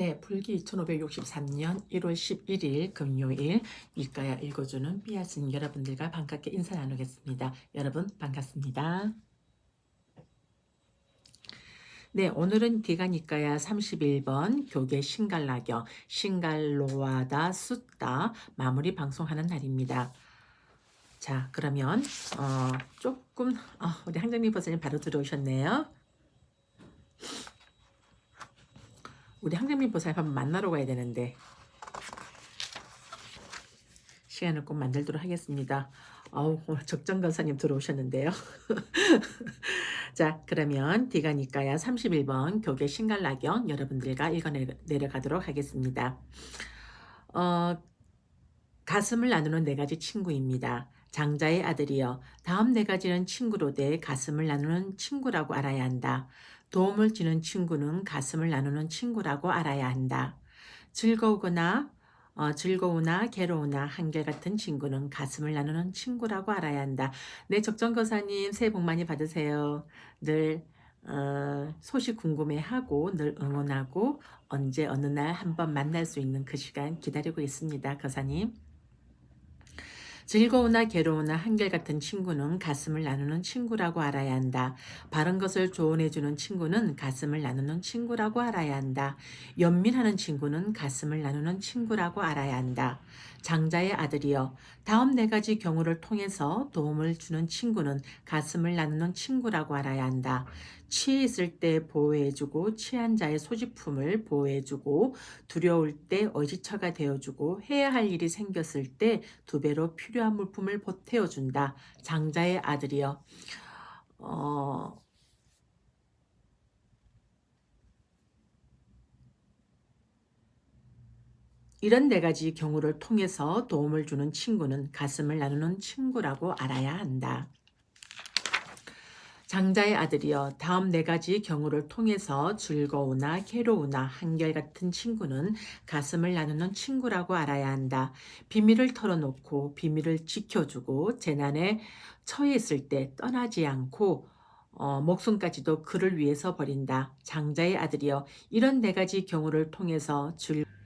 네, 불기 2563년 1월 11일 금요일 밀가야 읽어주는 삐아스님 여러분들과 반갑게 인사 나누겠습니다. 여러분 반갑습니다. 네, 오늘은 디가니까야 31번 교계 신갈라경 신갈로와다 숫다 마무리 방송하는 날입니다. 자, 그러면 조금 우리 항정미 보사님 바로 들어오셨네요. 우리 항정미 보사님 한번 만나러 가야 되는데 시간을 꼭 만들도록 하겠습니다. 오늘 적정건사님 들어오셨는데요. 자, 그러면 디가니까야 31번 교계 신갈라경 여러분들과 읽어 내려가도록 하겠습니다. 가슴을 나누는 네 가지 친구입니다. 장자의 아들이여, 다음 네 가지는 친구로 돼 가슴을 나누는 친구라고 알아야 한다. 도움을 주는 친구는 가슴을 나누는 친구라고 알아야 한다. 즐거우나 괴로우나 한결같은 친구는 가슴을 나누는 친구라고 알아야 한다. 네, 적정거사님 새해 복 많이 받으세요. 늘 소식 궁금해하고 늘 응원하고 언제 어느 날 한번 만날 수 있는 그 시간 기다리고 있습니다. 거사님. 즐거우나 괴로우나 한결같은 친구는 가슴을 나누는 친구라고 알아야 한다. 바른 것을 조언해주는 친구는 가슴을 나누는 친구라고 알아야 한다. 연민하는 친구는 가슴을 나누는 친구라고 알아야 한다. 장자의 아들이여, 다음 네 가지 경우를 통해서 도움을 주는 친구는 가슴을 나누는 친구라고 알아야 한다. 취해 있을 때 보호해주고 취한 자의 소지품을 보호해주고 두려울 때 의지처가 되어주고 해야 할 일이 생겼을 때 두 배로 필요한 물품을 보태어준다. 장자의 아들이여. 이런 네 가지 경우를 통해서 도움을 주는 친구는 가슴을 나누는 친구라고 알아야 한다. 장자의 아들이여, 다음 네 가지 경우를 통해서 즐거우나 괴로우나 한결같은 친구는 가슴을 나누는 친구라고 알아야 한다. 비밀을 털어놓고 비밀을 지켜주고 재난에 처해 있을 때 떠나지 않고 목숨까지도 그를 위해서 버린다. 장자의 아들이여, 이런 네 가지 경우를 통해서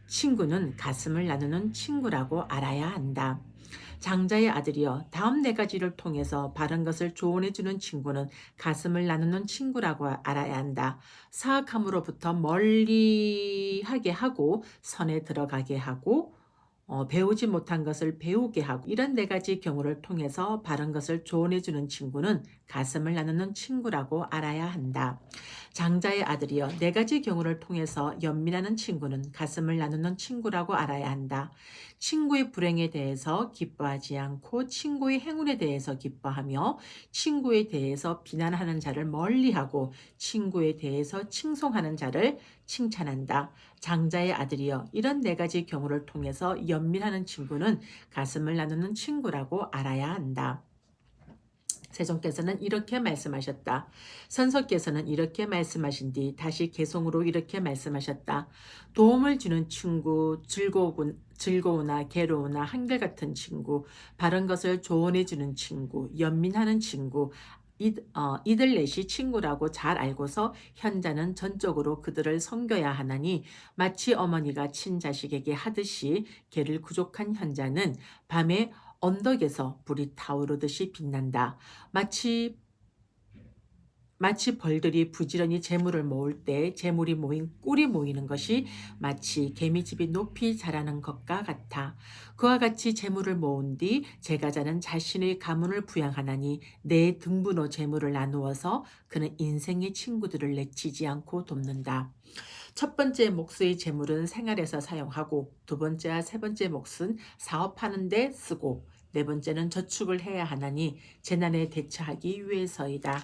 친구는 가슴을 나누는 친구라고 알아야 한다. 장자의 아들이여, 다음 네 가지를 통해서 바른 것을 조언해주는 친구는 가슴을 나누는 친구라고 알아야 한다. 사악함으로부터 멀리하게 하고 선에 들어가게 하고 배우지 못한 것을 배우게 하고 이런 네 가지 경우를 통해서 바른 것을 조언해주는 친구는 가슴을 나누는 친구라고 알아야 한다. 장자의 아들이여, 네 가지 경우를 통해서 연민하는 친구는 가슴을 나누는 친구라고 알아야 한다. 친구의 불행에 대해서 기뻐하지 않고 친구의 행운에 대해서 기뻐하며 친구에 대해서 비난하는 자를 멀리하고 친구에 대해서 칭송하는 자를 칭찬한다. 장자의 아들이여, 이런 네 가지 경우를 통해서 연민하는 친구는 가슴을 나누는 친구라고 알아야 한다. 세종께서는 이렇게 말씀하셨다. 선서께서는 이렇게 말씀하신 뒤 다시 개송으로 이렇게 말씀하셨다. 도움을 주는 친구, 즐거우나 괴로우나 한결같은 친구, 바른 것을 조언해주는 친구, 연민하는 친구, 이들 넷이 친구라고 잘 알고서 현자는 전적으로 그들을 섬겨야 하나니 마치 어머니가 친자식에게 하듯이 개를 구족한 현자는 밤에 언덕에서 불이 타오르듯이 빛난다. 마치 벌들이 부지런히 재물을 모을 때 재물이 모인 꿀이 모이는 것이 마치 개미집이 높이 자라는 것과 같아. 그와 같이 재물을 모은 뒤 제가자는 자신의 가문을 부양하나니 내 등분호 재물을 나누어서 그는 인생의 친구들을 내치지 않고 돕는다. 첫 번째 몫의 재물은 생활에서 사용하고 두 번째와 세 번째 몫은 사업하는 데 쓰고 네 번째는 저축을 해야 하나니 재난에 대처하기 위해서이다.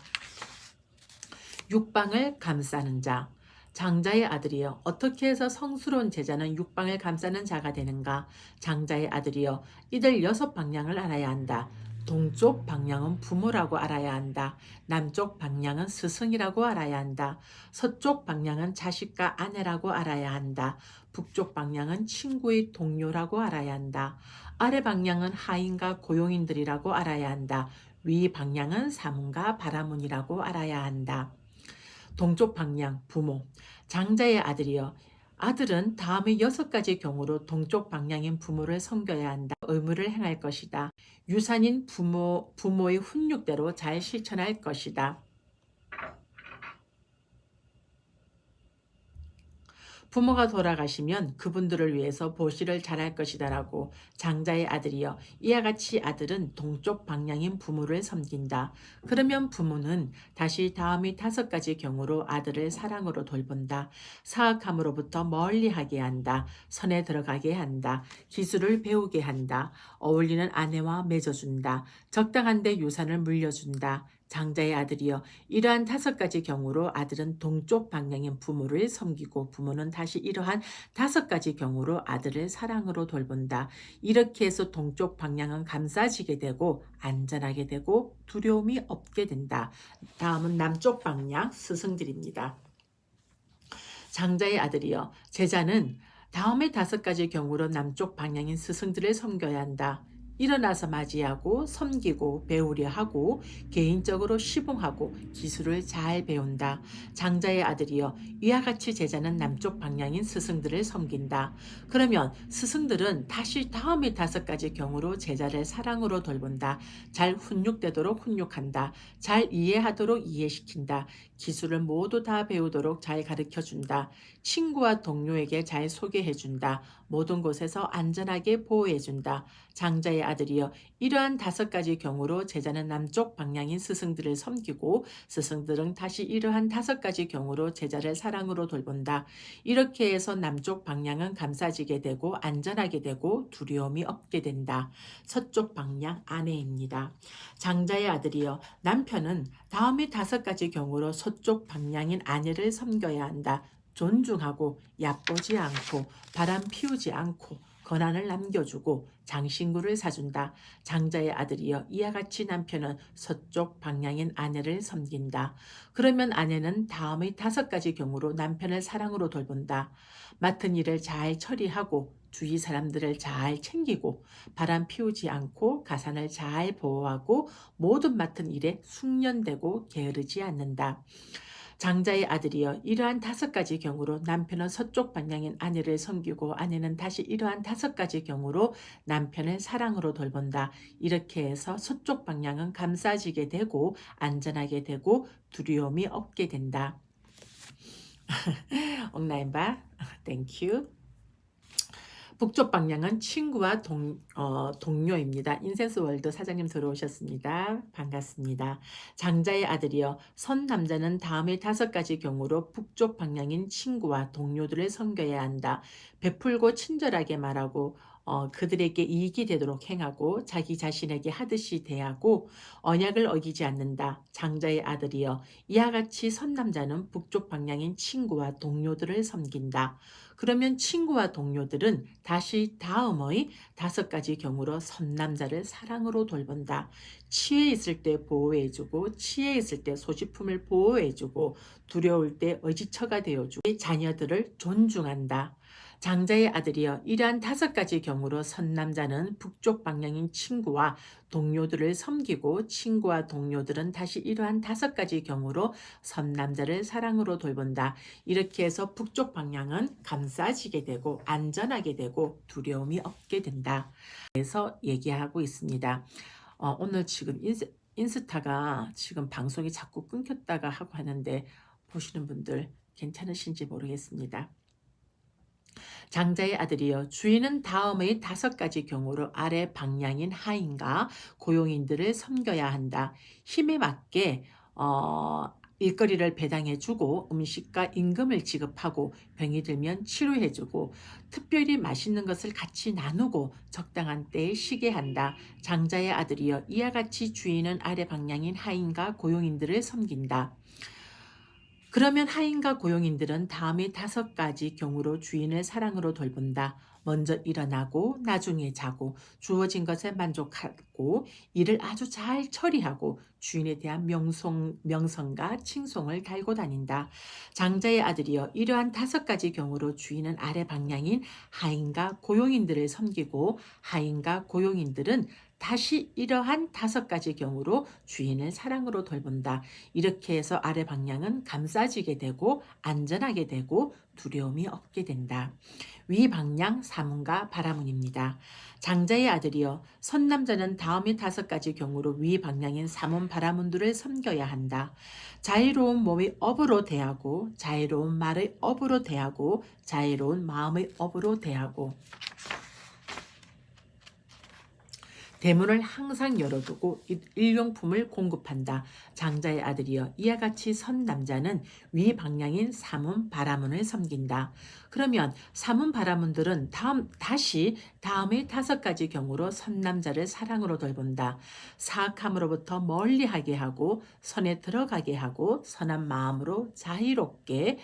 육방을 감싸는 자. 장자의 아들이여, 어떻게 해서 성스러운 제자는 육방을 감싸는 자가 되는가? 장자의 아들이여, 이들 6방향을 알아야 한다. 동쪽 방향은 부모라고 알아야 한다. 남쪽 방향은 스승이라고 알아야 한다. 서쪽 방향은 자식과 아내라고 알아야 한다. 북쪽 방향은 친구의 동료라고 알아야 한다. 아래 방향은 하인과 고용인들이라고 알아야 한다. 위 방향은 사문과 바라문이라고 알아야 한다. 동쪽 방향 부모. 장자의 아들이여, 아들은 다음의 6가지 경우로 동쪽 방향인 부모를 섬겨야 한다. 의무를 행할 것이다. 유산인 부모의 훈육대로 잘 실천할 것이다. 부모가 돌아가시면 그분들을 위해서 보시를 잘할 것이다라고. 장자의 아들이여, 이와 같이 아들은 동쪽 방향인 부모를 섬긴다. 그러면 부모는 다시 다음의 5가지 경우로 아들을 사랑으로 돌본다. 사악함으로부터 멀리하게 한다. 선에 들어가게 한다. 기술을 배우게 한다. 어울리는 아내와 맺어준다. 적당한 데 유산을 물려준다. 장자의 아들이여, 이러한 5가지 경우로 아들은 동쪽 방향인 부모를 섬기고 부모는 다시 이러한 5가지 경우로 아들을 사랑으로 돌본다. 이렇게 해서 동쪽 방향은 감싸지게 되고 안전하게 되고 두려움이 없게 된다. 다음은 남쪽 방향 스승들입니다. 장자의 아들이여, 제자는 다음의 5가지 경우로 남쪽 방향인 스승들을 섬겨야 한다. 일어나서 맞이하고 섬기고 배우려 하고 개인적으로 시봉하고 기술을 잘 배운다. 장자의 아들이여, 이와 같이 제자는 남쪽 방향인 스승들을 섬긴다. 그러면 스승들은 다시 다음의 5가지 경우로 제자를 사랑으로 돌본다. 잘 훈육되도록 훈육한다. 잘 이해하도록 이해시킨다. 기술을 모두 다 배우도록 잘 가르쳐준다. 친구와 동료에게 잘 소개해준다. 모든 곳에서 안전하게 보호해준다. 장자의 아들이여, 이러한 5가지 경우로 제자는 남쪽 방향인 스승들을 섬기고 스승들은 다시 이러한 5가지 경우로 제자를 사랑으로 돌본다. 이렇게 해서 남쪽 방향은 감싸지게 되고 안전하게 되고 두려움이 없게 된다. 서쪽 방향 아내입니다. 장자의 아들이여, 남편은 다음의 5가지 경우로 서쪽 방향인 아내를 섬겨야 한다. 존중하고 얕보지 않고 바람 피우지 않고 권한을 남겨주고 장신구를 사준다. 장자의 아들이여, 이와 같이 남편은 서쪽 방향인 아내를 섬긴다. 그러면 아내는 다음의 5가지 경우로 남편을 사랑으로 돌본다. 맡은 일을 잘 처리하고 주위 사람들을 잘 챙기고 바람 피우지 않고 가산을 잘 보호하고 모든 맡은 일에 숙련되고 게으르지 않는다. 장자의 아들이여, 이러한 5가지 경우로 남편은 서쪽 방향인 아내를 섬기고 아내는 다시 이러한 5가지 경우로 남편을 사랑으로 돌본다. 이렇게 해서 서쪽 방향은 감싸지게 되고 안전하게 되고 두려움이 없게 된다. 옥라인바, 땡큐. 북쪽 방향은 친구와 동료입니다. 인센스월드 사장님 들어오셨습니다. 반갑습니다. 장자의 아들이여, 선 남자는 다음의 5가지 경우로 북쪽 방향인 친구와 동료들을 섬겨야 한다. 베풀고 친절하게 말하고 그들에게 이익이 되도록 행하고 자기 자신에게 하듯이 대하고 언약을 어기지 않는다. 장자의 아들이여, 이와 같이 선 남자는 북쪽 방향인 친구와 동료들을 섬긴다. 그러면 친구와 동료들은 다시 다음의 5가지 경우로 선남자를 사랑으로 돌본다. 취해 있을 때 보호해주고 취해 있을 때 소지품을 보호해주고 두려울 때 의지처가 되어주고 자녀들을 존중한다. 장자의 아들이여, 이러한 5가지 경우로 선남자는 북쪽 방향인 친구와 동료들을 섬기고 친구와 동료들은 다시 이러한 5가지 경우로 선남자를 사랑으로 돌본다. 이렇게 해서 북쪽 방향은 감싸지게 되고 안전하게 되고 두려움이 없게 된다. 그래서 얘기하고 있습니다. 오늘 지금 인스타가 지금 방송이 자꾸 끊겼다가 하고 하는데 보시는 분들 괜찮으신지 모르겠습니다. 장자의 아들이여, 주인은 다음의 5가지 경우로 아래 방향인 하인과 고용인들을 섬겨야 한다. 힘에 맞게 일거리를 배당해주고 음식과 임금을 지급하고 병이 들면 치료해주고 특별히 맛있는 것을 같이 나누고 적당한 때에 쉬게 한다. 장자의 아들이여, 이와 같이 주인은 아래 방향인 하인과 고용인들을 섬긴다. 그러면 하인과 고용인들은 다음의 5가지 경우로 주인을 사랑으로 돌본다. 먼저 일어나고 나중에 자고 주어진 것에 만족하고 일을 아주 잘 처리하고 주인에 대한 명성과 칭송을 달고 다닌다. 장자의 아들이여, 이러한 5가지 경우로 주인은 아래 방향인 하인과 고용인들을 섬기고 하인과 고용인들은 다시 이러한 5가지 경우로 주인을 사랑으로 돌본다. 이렇게 해서 아래 방향은 감싸지게 되고 안전하게 되고 두려움이 없게 된다. 위 방향 사문과 바라문입니다. 장자의 아들이여 선남자는 다음의 5가지 경우로 위 방향인 사문 바라문들을 섬겨야 한다. 자유로운 몸의 업으로 대하고 자유로운 말의 업으로 대하고 자유로운 마음의 업으로 대하고 대문을 항상 열어두고 일용품을 공급한다. 장자의 아들이여 이와 같이 선 남자는 위 방향인 사문 바라문을 섬긴다. 그러면 사문 바라문들은 다시 다음의 5가지 경우로 선 남자를 사랑으로 돌본다. 사악함으로부터 멀리하게 하고 선에 들어가게 하고 선한 마음으로 자유롭게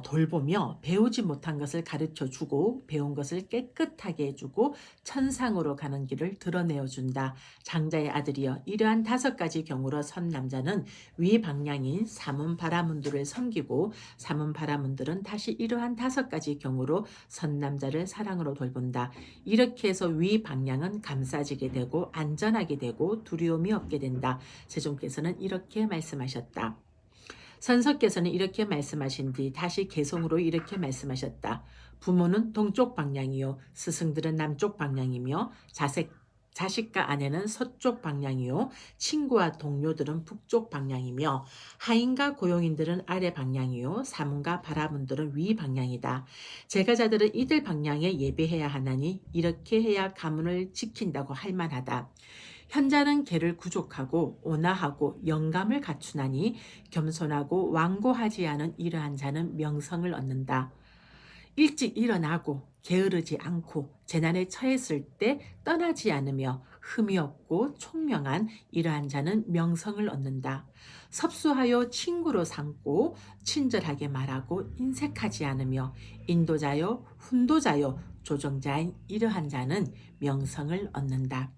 돌보며 배우지 못한 것을 가르쳐 주고 배운 것을 깨끗하게 해주고 천상으로 가는 길을 드러내어 준다. 장자의 아들이여 이러한 5가지 경우로 선 남자는 위 방향인 사문 바라문들을 섬기고 사문 바라문들은 다시 이러한 5가지 경우로 선 남자를 사랑으로 돌본다. 이렇게 해서 위 방향은 감싸지게 되고 안전하게 되고 두려움이 없게 된다. 세종께서는 이렇게 말씀하셨다. 선서께서는 이렇게 말씀하신 뒤 다시 개송으로 이렇게 말씀하셨다. 부모는 동쪽 방향이요 스승들은 남쪽 방향이며 자식과 아내는 서쪽 방향이요 친구와 동료들은 북쪽 방향이며 하인과 고용인들은 아래 방향이요 사문과 바라문들은 위 방향이다. 제가자들은 이들 방향에 예배해야 하나니 이렇게 해야 가문을 지킨다고 할 만하다. 현자는 개를 구족하고 온화하고 영감을 갖추나니 겸손하고 완고하지 않은 이러한 자는 명성을 얻는다. 일찍 일어나고 게으르지 않고 재난에 처했을 때 떠나지 않으며 흠이 없고 총명한 이러한 자는 명성을 얻는다. 섭수하여 친구로 삼고 친절하게 말하고 인색하지 않으며 인도자요 훈도자요 조정자인 이러한 자는 명성을 얻는다.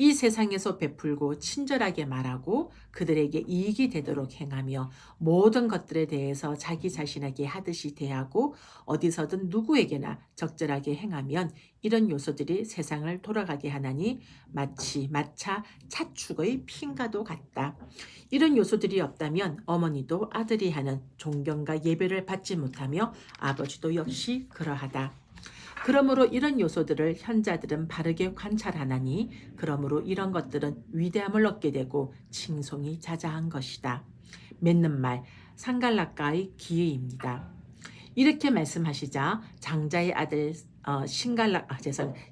이 세상에서 베풀고 친절하게 말하고 그들에게 이익이 되도록 행하며 모든 것들에 대해서 자기 자신에게 하듯이 대하고 어디서든 누구에게나 적절하게 행하면 이런 요소들이 세상을 돌아가게 하나니 마치 마차 차축의 핀과도 같다. 이런 요소들이 없다면 어머니도 아들이 하는 존경과 예배를 받지 못하며 아버지도 역시 그러하다. 그러므로 이런 요소들을 현자들은 바르게 관찰하나니 그러므로 이런 것들은 위대함을 얻게 되고 칭송이 자자한 것이다. 맺는 말 상갈락가의 기회입니다. 이렇게 말씀하시자 장자의 아들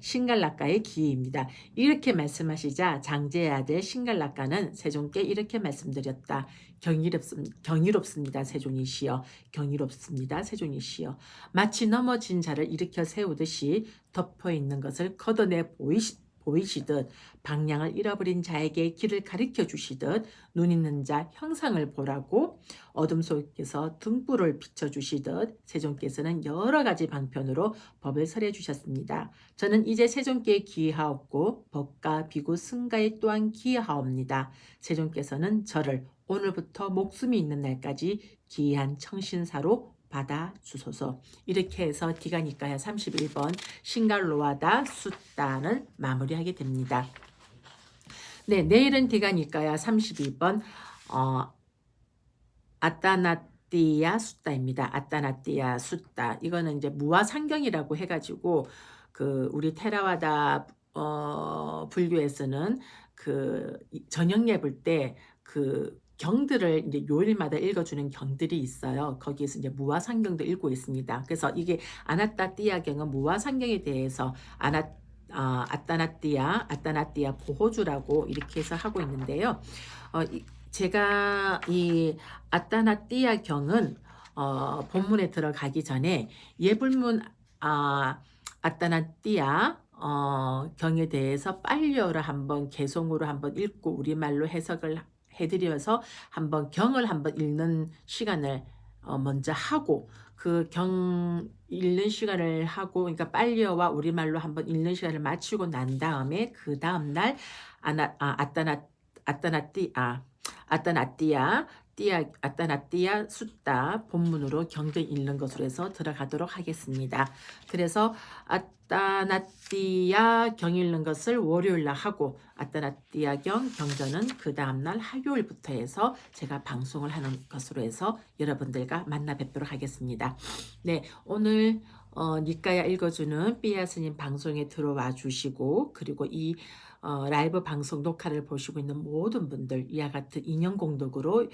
신갈락가의 기회입니다. 이렇게 말씀하시자 장자의 아들 신갈락가는 세종께 이렇게 말씀드렸다. 경이롭습니다. 세종이시여. 경이롭습니다. 세종이시여. 마치 넘어진 자를 일으켜 세우듯이 덮어있는 것을 걷어내 보이시듯 방향을 잃어버린 자에게 길을 가르쳐 주시듯 눈 있는 자 형상을 보라고 어둠 속에서 등불을 비춰주시듯 세종께서는 여러 가지 방편으로 법을 설해 주셨습니다. 저는 이제 세종께 기하옵고 법과 비구 승가에 또한 기하옵니다. 세종께서는 저를 오늘부터 목숨이 있는 날까지 기이한 청신사로 받아 주소서. 이렇게 해서 디가니까야 31번 신갈로와다 숫다는 마무리하게 됩니다. 네, 내일은 디가니까야 32번 아따나띠아 숫다입니다. 아따나띠아 숫다. 이거는 이제 무아상경이라고 해가지고 그 우리 테라와다 불교에서는 그 저녁 예불 때 그 경들을 이제 요일마다 읽어주는 경들이 있어요. 거기에서 이제 무아상경도 읽고 있습니다. 그래서 이게 아나따띠아경은 무아상경에 대해서 아따나띠아 보호주라고 이렇게 해서 하고 있는데요. 제가 이 아따나띠아 경은 본문에 들어가기 전에 예불문 아따나띠아 경에 대해서 빨려를 한번 개송으로 한번 읽고 우리말로 해석을 해드려서 한번 경을 한번 읽는 시간을 먼저 하고 그 경 읽는 시간을 하고 그러니까 빨려와 우리말로 한번 읽는 시간을 마치고 난 다음에 그 다음날 아따나띠아 아따나띠아 숫다 본문으로 경전 읽는 것으로 해서 들어가도록 하겠습니다. 그래서 아따나띠아 경 읽는 것을 월요일 날 하고 아따나띠아 경전은 그 다음날 화요일부터 해서 제가 방송을 하는 것으로 해서 여러분들과 만나 뵙도록 하겠습니다. 네, 오늘 니까야 읽어주는 삐아 스님 방송에 들어와 주시고 그리고 이 라이브 방송 녹화를 보시고 있는 모든 분들 이와 같은 인연 공덕으로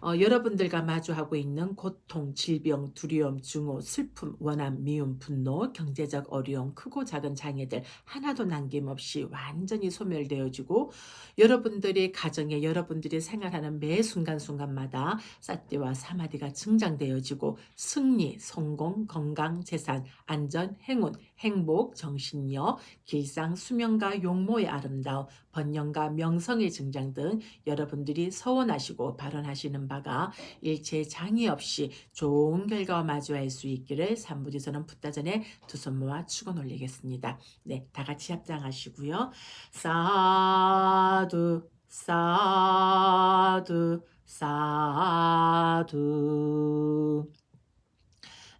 여러분들과 마주하고 있는 고통, 질병, 두려움, 증오, 슬픔, 원한, 미움, 분노, 경제적 어려움, 크고 작은 장애들 하나도 남김없이 완전히 소멸되어지고 여러분들의 가정에 여러분들이 생활하는 매 순간순간마다 사띠와 사마디가 증장되어지고 승리, 성공, 건강, 재산, 안전, 행운, 행복, 정신력, 길상, 수명과 용모의 아름다움, 번영과 명성의 증장 등 여러분들이 서원하시고 발언하시는 바가 일체 장애 없이 좋은 결과와 마주할 수 있기를 삼부지선은 붓다전에 두 손 모아 축원 올리겠습니다. 네, 다 같이 합장하시고요. 사두 사두 사두.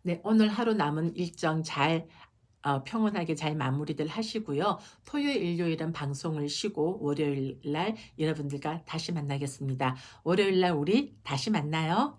네, 오늘 하루 남은 일정 잘 평온하게 잘 마무리들 하시고요. 토요일, 일요일은 방송을 쉬고 월요일 날 여러분들과 다시 만나겠습니다. 월요일 날 우리 다시 만나요.